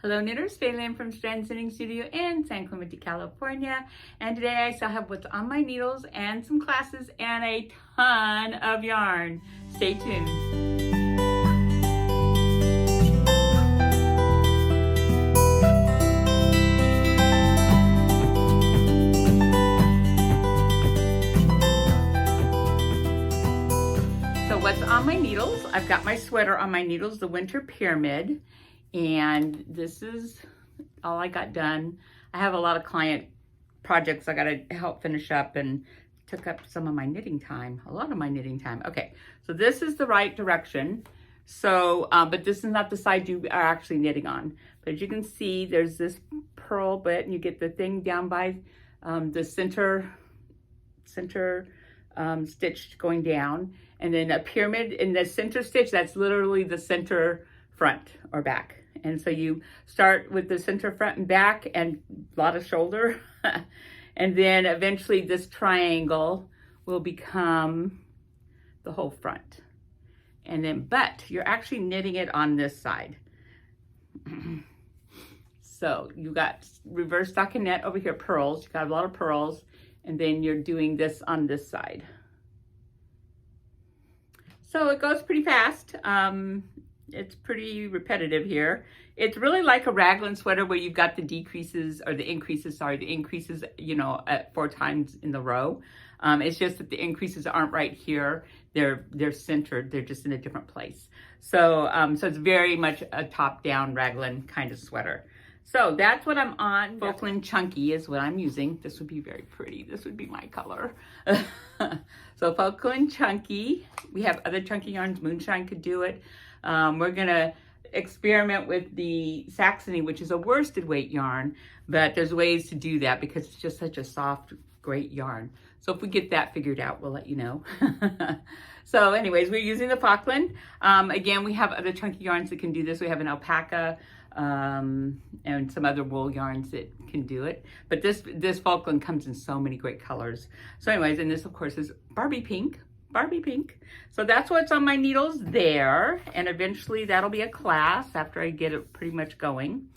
Hello knitters, Faylin from Strands Knitting Studio in San Clemente, California. And today I still have what's on my needles and some classes and a ton of yarn. Stay tuned. So what's on my needles? I've got my sweater on my needles, the Winter Pyramid. And this is all I got done. I have a lot of client projects I got to help finish up and took up some of my knitting time, a lot of my knitting time. Okay, so this is the right direction. So, but this is not the side you are actually knitting on. But as you can see, there's this purl bit and you get the thing down by the center stitch going down. And then a pyramid in the center stitch, that's literally the center front or back. And so you start with the center front and back and a lot of shoulder. And then eventually this triangle will become the whole front. And then, but you're actually knitting it on this side. So you got reverse stockinette over here, purls. You got a lot of purls. And then you're doing this on this side. So it goes pretty fast. It's pretty repetitive here. It's really like a raglan sweater where you've got the decreases or the increases, you know, at 4 times in the row. It's just that the increases aren't right here. They're centered. They're just in a different place. So, so it's very much a top-down raglan kind of sweater. So that's what I'm on. Folklin Chunky is what I'm using. This would be very pretty. This would be my color. So Folklin Chunky. We have other chunky yarns. Moonshine could do it. We're gonna experiment with the Saxony, which is a worsted weight yarn, but there's ways to do that because it's just such a soft, great yarn. So if we get that figured out, we'll let you know. So anyways, we're using the Folklin. Again, we have other chunky yarns that can do this. We have an alpaca and some other wool yarns that can do it. But this Folklin comes in so many great colors. So anyways, and this of course is Barbie pink. So that's what's on my needles there. And eventually that'll be a class after I get it pretty much going.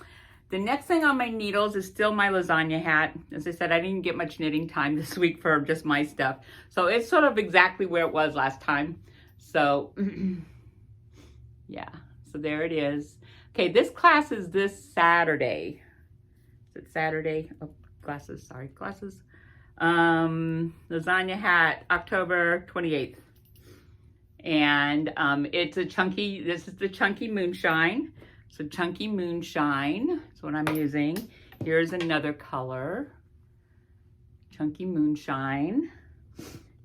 The next thing on my needles is still my lasagna hat. As I said, I didn't get much knitting time this week for just my stuff. So it's sort of exactly where it was last time. So yeah, so there it is. Okay, this class is this Saturday. Is it Saturday? Oh, glasses, sorry, glasses. Lasagna hat, October 28th. And it's a chunky, this is the Chunky Moonshine. So Chunky Moonshine is what I'm using. Here's another color. Chunky Moonshine.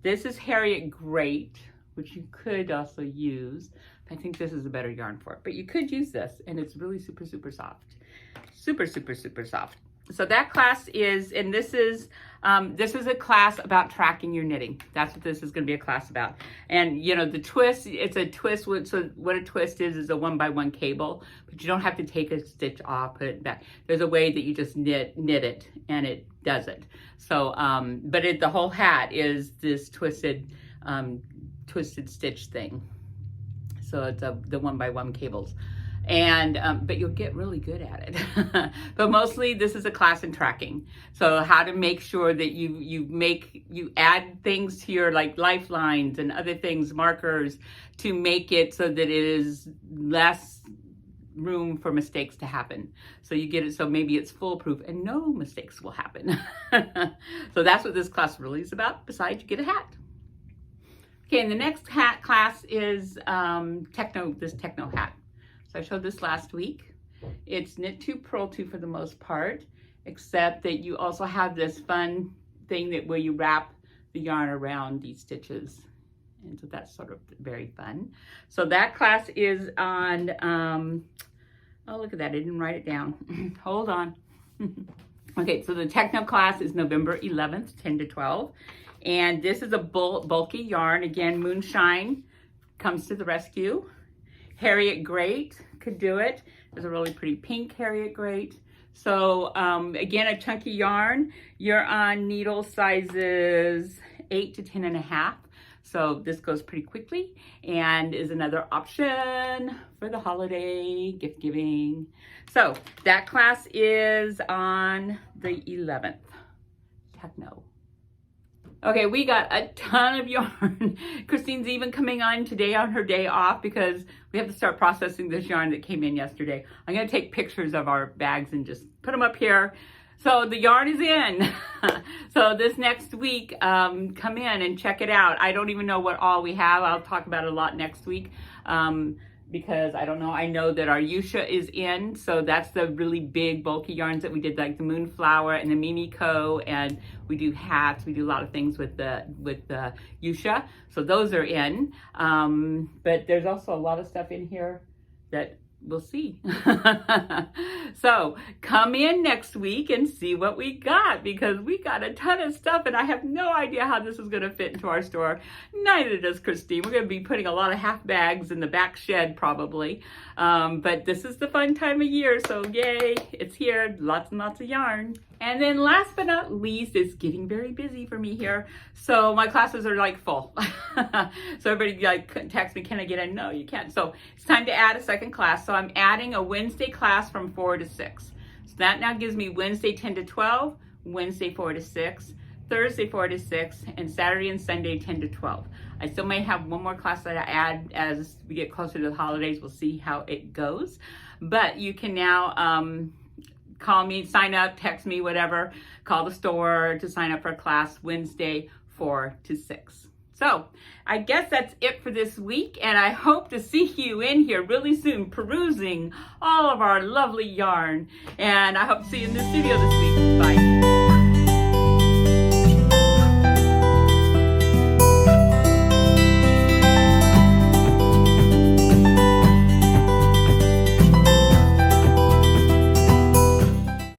This is Harriet Great, which you could also use. I think this is a better yarn for it, but you could use this and it's really super, super soft. Super, super, super soft. So that class is, and this is a class about tracking your knitting. That's what this is going to be a class about. And you know, the twist, it's a twist. So what a twist is a 1x1 cable, but you don't have to take a stitch off, put it back. There's a way that you just knit it and it does it. So, but the whole hat is this twisted stitch thing. So it's the 1x1 cables. And but you'll get really good at it. But mostly this is a class in tracking. So how to make sure that you add things to your like lifelines and other things, markers, to make it so that it is less room for mistakes to happen. So you get it so maybe it's foolproof and no mistakes will happen. So that's what this class really is about, besides you get a hat. Okay, and the next hat class is this techno hat. I showed this last week. It's knit to, purl to for the most part, except that you also have this fun thing where you wrap the yarn around these stitches. And so that's sort of very fun. So that class is on, oh, look at that. I didn't write it down. Hold on. Okay, so the techno class is November 11th, 10 to 12. And this is a bulky yarn. Again, Moonshine comes to the rescue. Harriet Great could do it. There's a really pretty pink Harriet Great. So again, a chunky yarn. You're on needle sizes 8 to 10 and a half. So this goes pretty quickly and is another option for the holiday gift giving. So that class is on the 11th. Techno. Okay, we got a ton of yarn. Christine's even coming on today on her day off because we have to start processing this yarn that came in yesterday. I'm gonna take pictures of our bags and just put them up here. So the yarn is in. So this next week, come in and check it out. I don't even know what all we have. I'll talk about it a lot next week. Because I don't know, I know that our Yusha is in, so that's the really big bulky yarns that we did, like the Moonflower and the Mimiko, and we do hats, we do a lot of things with the Yusha, so those are in. But there's also a lot of stuff in here that we'll see. So come in next week and see what we got, because we got a ton of stuff and I have no idea how this is going to fit into our store. Neither does Christine. We're going to be putting a lot of half bags in the back shed probably. But this is the fun time of year, so yay, it's here. Lots and lots of yarn. And then last but not least, it's getting very busy for me here. So my classes are like full. So everybody like texts me, can I get in? No, you can't. So it's time to add a second class. So I'm adding a Wednesday class from 4 to 6. So that now gives me Wednesday 10 to 12, Wednesday 4 to 6, Thursday 4 to 6, and Saturday and Sunday 10 to 12. I still may have one more class that I add as we get closer to the holidays. We'll see how it goes. But you can now call me, sign up, text me, whatever. Call the store to sign up for a class Wednesday 4 to 6. So I guess that's it for this week, and I hope to see you in here really soon perusing all of our lovely yarn. And I hope to see you in the studio this week. Bye.